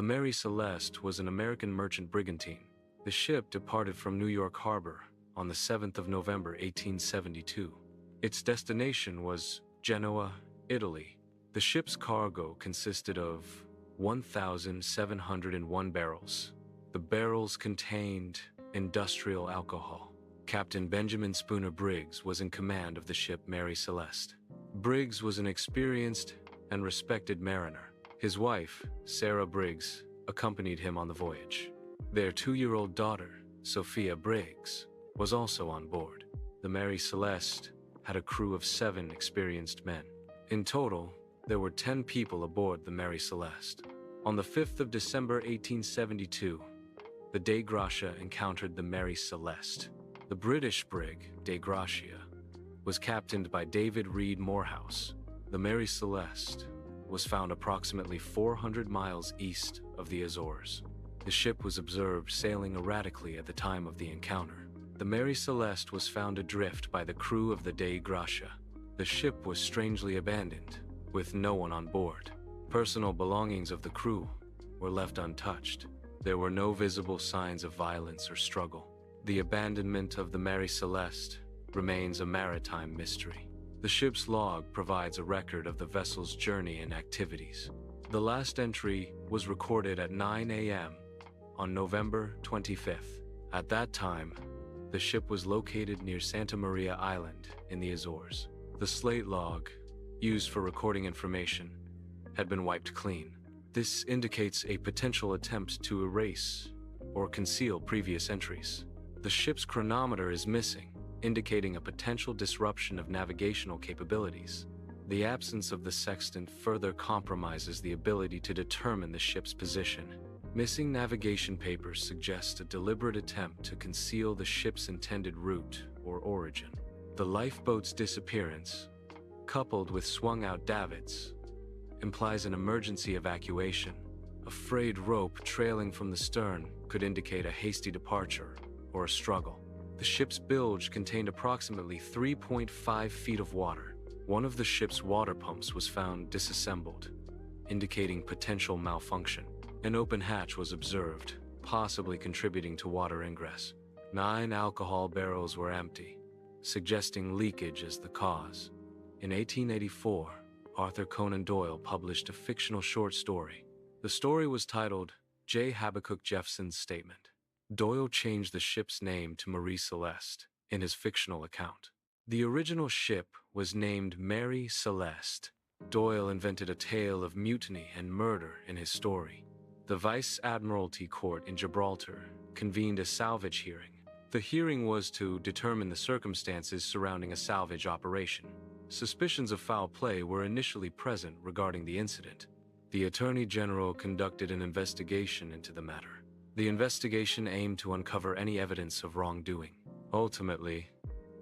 The Mary Celeste was an American merchant brigantine. The ship departed from New York Harbor on the 7th of November 1872. Its destination was Genoa, Italy. The ship's cargo consisted of 1,701 barrels. The barrels contained industrial alcohol. Captain Benjamin Briggs was in command of the ship Mary Celeste. Briggs was an experienced and respected mariner. His wife, Sarah Briggs, accompanied him on the voyage. Their 2-year-old daughter, Sophia Briggs, was also on board. The Mary Celeste had a crew of 7 experienced men. In total, there were 10 people aboard the Mary Celeste. On the 5th of December 1872, the Dei Gratia encountered the Mary Celeste. The British brig, Dei Gratia, was captained by David Reed Morehouse. The Mary Celeste was found approximately 400 miles east of the Azores. The ship was observed sailing erratically at the time of the encounter. The Mary Celeste was found adrift by the crew of the Dei Gratia. The ship was strangely abandoned, with no one on board. Personal belongings of the crew were left untouched. There were no visible signs of violence or struggle. The abandonment of the Mary Celeste remains a maritime mystery. The ship's log provides a record of the vessel's journey and activities. The last entry was recorded at 9 a.m. on November 25th. At that time, the ship was located near Santa Maria Island in the Azores. The slate log, used for recording information, had been wiped clean. This indicates a potential attempt to erase or conceal previous entries. The ship's chronometer is missing, indicating a potential disruption of navigational capabilities. The absence of the sextant further compromises the ability to determine the ship's position. Missing navigation papers suggest a deliberate attempt to conceal the ship's intended route or origin. The lifeboat's disappearance, coupled with swung-out davits, implies an emergency evacuation. A frayed rope trailing from the stern could indicate a hasty departure or a struggle. The ship's bilge contained approximately 3.5 feet of water. One of the ship's water pumps was found disassembled, indicating potential malfunction. An open hatch was observed, possibly contributing to water ingress. 9 alcohol barrels were empty, suggesting leakage as the cause. In 1884, Arthur Conan Doyle published a fictional short story. The story was titled J. Habakkuk Jeffson's Statement. Doyle changed the ship's name to Marie Celeste in his fictional account. The original ship was named Mary Celeste. Doyle invented a tale of mutiny and murder in his story. The Vice Admiralty Court in Gibraltar convened a salvage hearing. The hearing was to determine the circumstances surrounding a salvage operation. Suspicions of foul play were initially present regarding the incident. The Attorney General conducted an investigation into the matter. The investigation aimed to uncover any evidence of wrongdoing. Ultimately,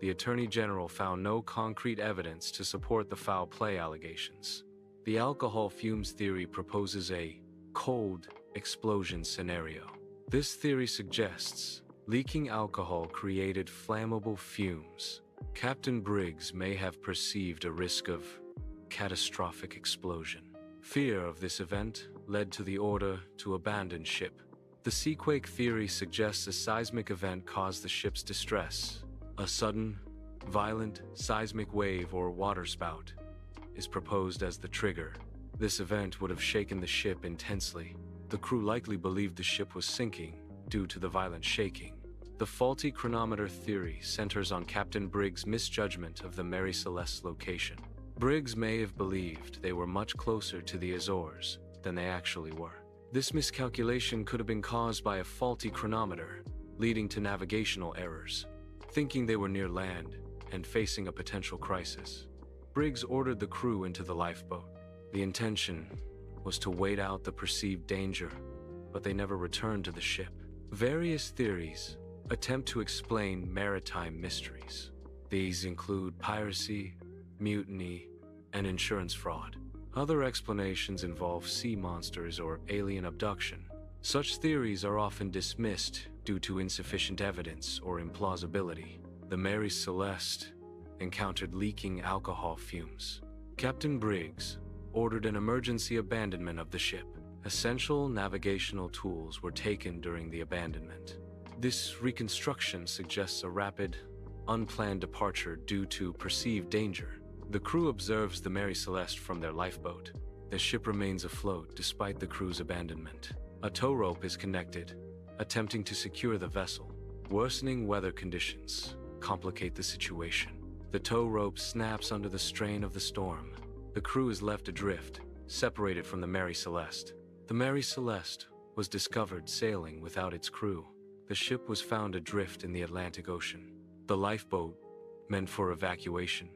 the Attorney General found no concrete evidence to support the foul play allegations. The alcohol fumes theory proposes a cold explosion scenario. This theory suggests leaking alcohol created flammable fumes. Captain Briggs may have perceived a risk of catastrophic explosion. Fear of this event led to the order to abandon ship. The seaquake theory suggests a seismic event caused the ship's distress. A sudden, violent seismic wave or waterspout is proposed as the trigger. This event would have shaken the ship intensely. The crew likely believed the ship was sinking due to the violent shaking. The faulty chronometer theory centers on Captain Briggs' misjudgment of the Mary Celeste's location. Briggs may have believed they were much closer to the Azores than they actually were. This miscalculation could have been caused by a faulty chronometer, leading to navigational errors. Thinking they were near land and facing a potential crisis, Briggs ordered the crew into the lifeboat. The intention was to wait out the perceived danger, but they never returned to the ship. Various theories attempt to explain maritime mysteries. These include piracy, mutiny, and insurance fraud. Other explanations involve sea monsters or alien abduction. Such theories are often dismissed due to insufficient evidence or implausibility. The Mary Celeste encountered leaking alcohol fumes. Captain Briggs ordered an emergency abandonment of the ship. Essential navigational tools were taken during the abandonment. This reconstruction suggests a rapid, unplanned departure due to perceived danger. The crew observes the Mary Celeste from their lifeboat. The ship remains afloat despite the crew's abandonment. A tow rope is connected, attempting to secure the vessel. Worsening weather conditions complicate the situation. The tow rope snaps under the strain of the storm. The crew is left adrift, separated from the Mary Celeste. The Mary Celeste was discovered sailing without its crew. The ship was found adrift in the Atlantic Ocean. The lifeboat, meant for evacuation,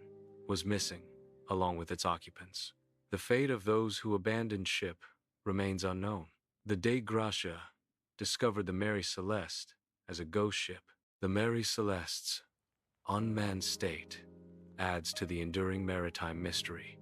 was missing, along with its occupants. The fate of those who abandoned ship remains unknown. The De Gracia discovered the Mary Celeste as a ghost ship. The Mary Celeste's unmanned state adds to the enduring maritime mystery.